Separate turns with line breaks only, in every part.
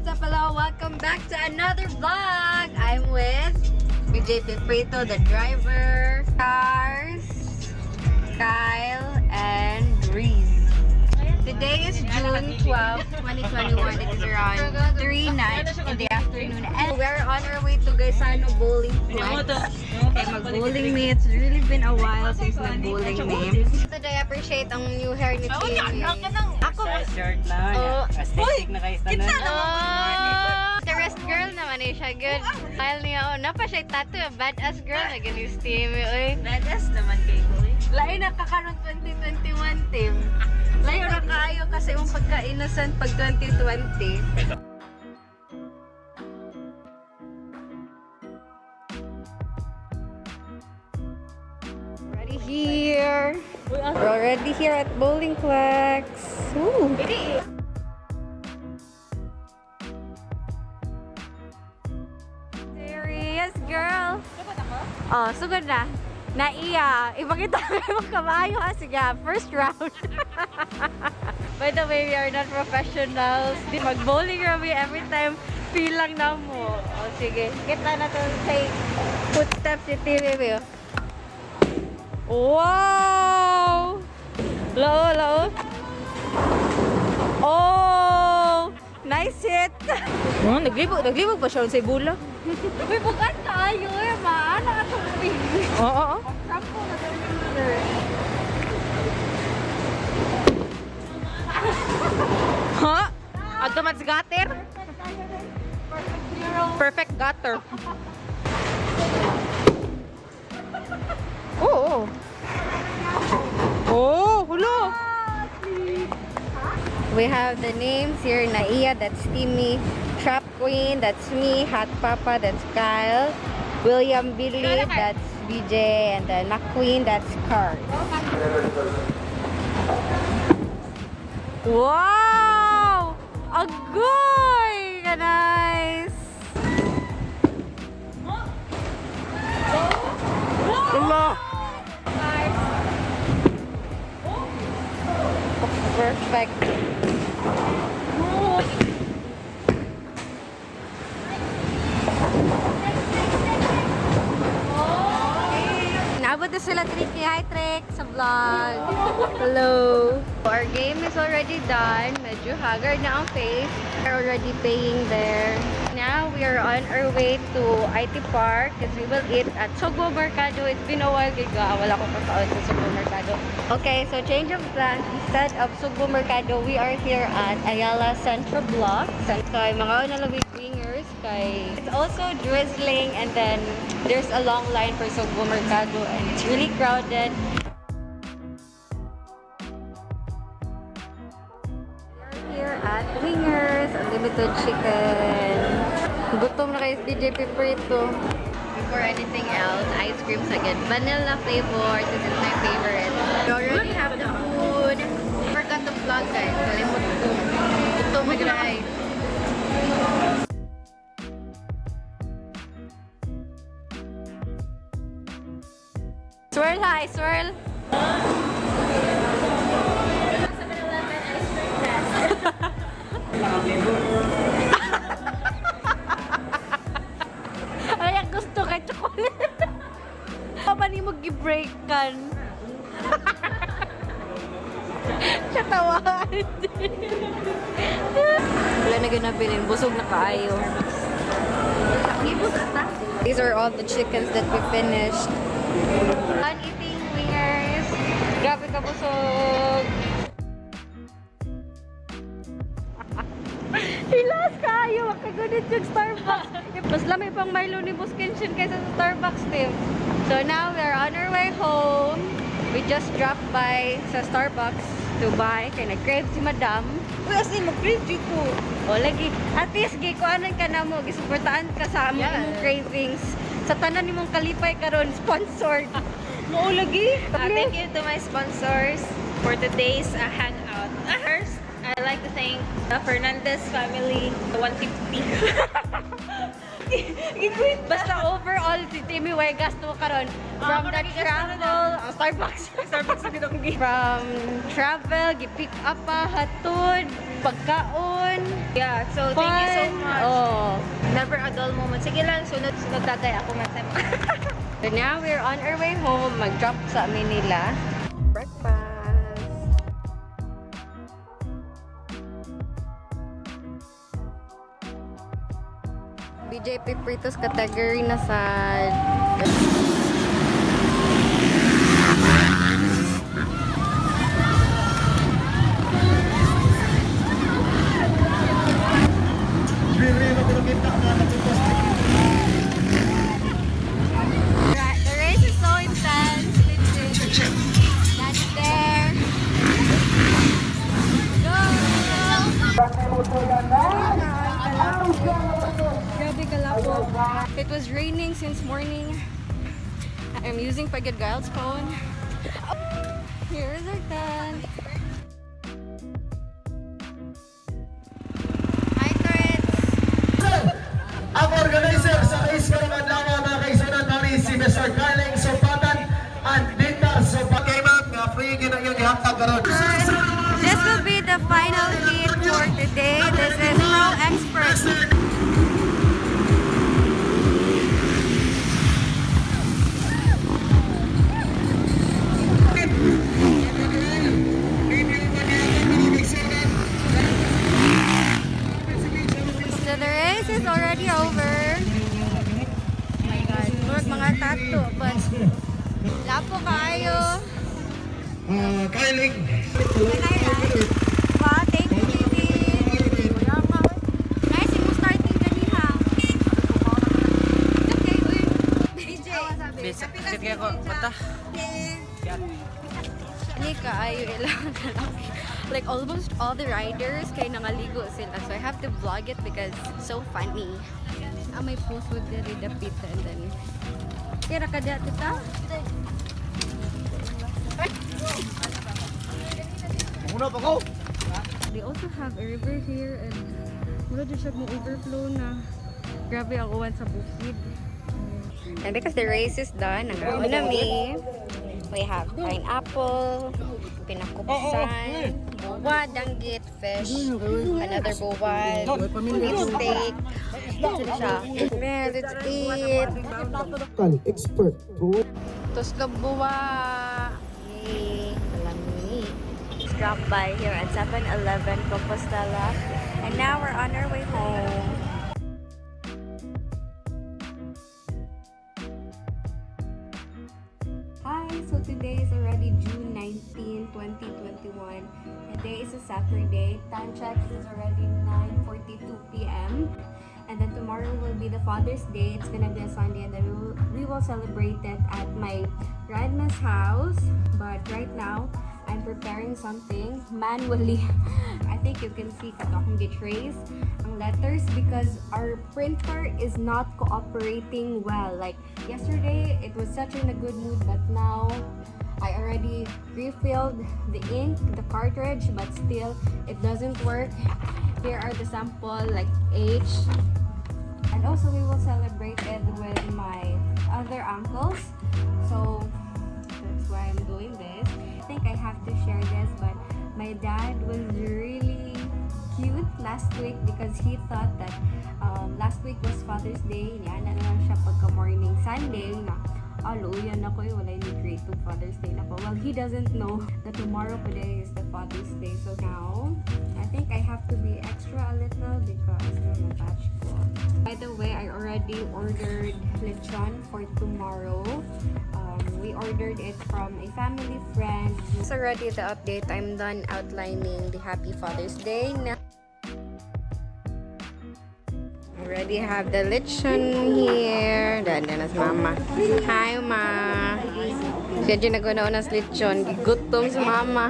What's up, hello? Welcome back to another vlog. I'm with Chavspepito, the driver, Cars, Kyle, and Breeze. Today is June 12, 2021. It is around 3 in the afternoon. And we're on our way to Gaisano Bowling Flex. Okay, mag-bowling me. It's really been a while since nag-bowling me. Today, I appreciate ang new hair ni Timmy. Ako,
short na. Aesthetic na kayo sa
the rest girl naman eh siya. Good. Kyle niya, napa siya tattoo. Badass girl na ganis Timmy.
Badass naman kayo.
Lain na kakaroon 2021 team. Layo na kaayo kasi yung pagka-innocent pag 2020. Already here. We're already here at Bowling Flex. Ooh. Serious girl. Oh, sugod na. Naiya. Ipakita mo kamayo ha. Sige, first round. By the way, we are not professionals. Mag-bowling kami every time. Feel lang na mo. O, sige. Kita na to sa footsteps si TV. Wow! Lao, lao. Oh! Nice hit! Oh, naglibog pa siya sa bula. Uy, bukan tayo eh, ma. Nakatulog. Oo. Sampo na doon. Ha? Agkamat sa gutter? Perfect gutter. Oo. Oh, hulo. We have the names here. Naiya, that's Timmy. Trap Queen, that's me. Hot Papa, that's Kyle. William Billy, that's BJ. And then McQueen, that's Cars. Wow! Agoy! Nice! Allah! Perfect. Naabot na sila Tricky. Hi, Trick! Sa vlog. Hello! Our game is already done. Medyo haggard na ang face. We're already paying there. Now, we are on our way to IT Park because we will eat at Sogo Mercado. It's been a while, wala ko kakaon sa Sogo Mercado. Okay, so change of plans. Instead of Sogo Mercado, we are here at Ayala Central Block. So, mga unalawig wingers. It's also drizzling and then there's a long line for Sogo Mercado and it's really crowded. Here at Wingers, unlimited chicken. Gutom na kayo DJ Pepito. Before anything else, ice creams again. Vanilla flavor, this is my favorite. We already have the food. Forgot the vlog guys. Kalimut ko. Gutom na guys. Swirl hi, swirl. Ay, ang gusto kay chocolate. Papa ni mo gi-break kan. Katawaan. Wala na ginabilin. Busog na kaayo. These are all the chickens that we finished. Fun eating wingers. Grabe ka busog. Hilas kayo. Makagunit yung Starbucks. Mas lamay pang Milo ni Buskenshin kaysa sa Starbucks, Tim. So now we are on our way home. We just dropped by sa Starbucks to buy. Kaya nag-crave si Madam. Uy, as in, mag-crave dito. O, lagi. At least, gay, kuanan ka na mo. Gisuportaan ka sa aming cravings. Sa tanan ni mong kalipay karon sponsored. Oo, lagi.
Thank you to my sponsors for today's hangout. First, I'd like to thank the Fernandez family, the 150.
Basta overall, si Timmy way gasto karon from the travel, Starbucks.
Starbucks na ginong
From travel, gi-pick up pa, hatod, pagkaon.
Yeah, so thank you so
Fun.
much.
Oh.
Never a dull moment. Sige lang, sunod tagay ako matay.
So now we're on our way home. Mag-drop sa amin nila. Breakfast. BJP Pritos category na sa the race is so intense. That's there. Go! Grabe kalapot. It was raining since morning. I'm using Pagod Giles' phone. Oh, here's our tent. Hi, Threads!
Ang organizer sa race ko naman lang mga kaisunan namin si Mr. Carling Sopatan and Dita Sopatan. Okay ma'am, free yung ihapag karon.
This will be the final heat for today. This is Pro Expert. So the race is already over. Oh my God, Lord, mga tattoo, but lapo kayo.
Carling.
Wow, thank you, baby. Guys, yung starting ganiha. Okay, uy. DJ.
Sige ako, punta.
Hindi ka, ayo ilang like almost all the riders kay nangaligo sila. So I have to vlog it because it's so funny. May post with the pita and then kira ka dati ta? They also have a river here and mula dyan siya mo overflow na. Grabe ako sa bukid. And because the race is done, ang nami, we have pineapple, pinakupsan, boba, danggit, fish, another boba, meat steak. Ito siya. Man, let's eat.
Expert.
Toslog buwa. Yay. Malami. Stop by here at 7-Eleven, Compostela. And now we're on our way home. Hi, so today is already June 19, 2021. Today is a Saturday. Time check is already 9:42 p.m. And then tomorrow will be the Father's Day. It's gonna be a Sunday and then we will celebrate it at my grandma's house. But right now, I'm preparing something manually. I think you can see katong gitrace ang letters because our printer is not cooperating well. Like yesterday, it was such in a good mood, but now I already refilled the ink, the cartridge, but still it doesn't work. Here are the sample like H. And also we will celebrate it with my other uncles. So that's why I'm doing this. I think I have to share this, but my dad was really cute last week because he thought that last week was Father's Day. Yan na naman siya pagka morning Sunday na yan ako wala ni great to Father's Day na ko. Well, he doesn't know that tomorrow today is the Father's Day. So now, I think I have to be extra a little because batch ko. By the way, I already ordered lechon for tomorrow. We ordered it from a family friend. It's already the update. I'm done outlining the Happy Father's Day now. Already have the lechon here. Danas mama. Hi, ma. Siya dyan naguna-una sa lechon. Gigutom sa mama.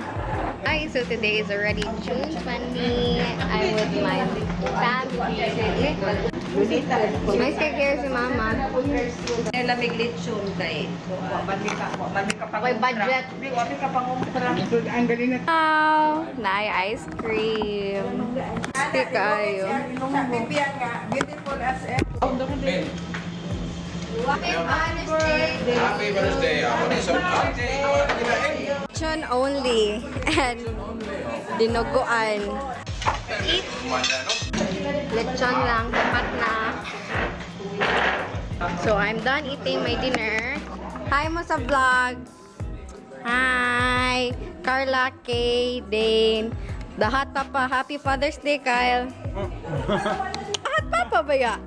Hi, so today is already June 20. I'm with my family. Nice take care si mama.
Lamig lechon kay.
May budget.
Ang galing na.
Wow! Naay ice cream. Stick kayo.
Beautiful as ever.
Happy birthday. Ako ni Son.
Lechon only. And dinuguan. Eat. Lechon lang. Tapat na. So, I'm done eating my dinner. Hi mo sa vlog. Hi. Carla, Kay, Dane. The hot papa. Happy Father's Day, Kyle. Hot papa ba ya?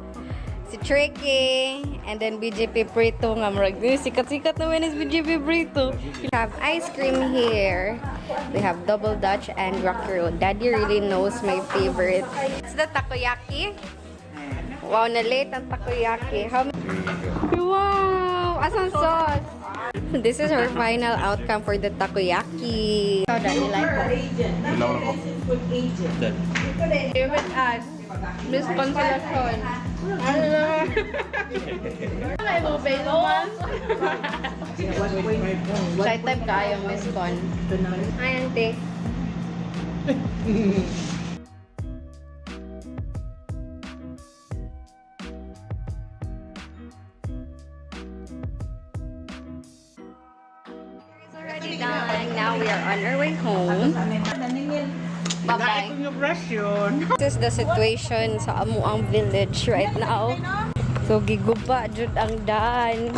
Si Tricky, and then BJP Prito nga marag. Sikat-sikat naman is BJP Prito. We have ice cream here. We have Double Dutch and Rocky Road. Daddy really knows my favorite. It's the takoyaki. Wow, na late ang takoyaki. Wow! Asang sauce? This is our final outcome for the takoyaki. How do you like it? Give it us. Miss Consolation. Hello. Ay, mo ba naman? Shy type kayo, Miss Con. Hi, auntie. It's already done. Now we are on our way home. Bye-bye. This is the situation sa amuang village right now. So, giguba jud ang daan.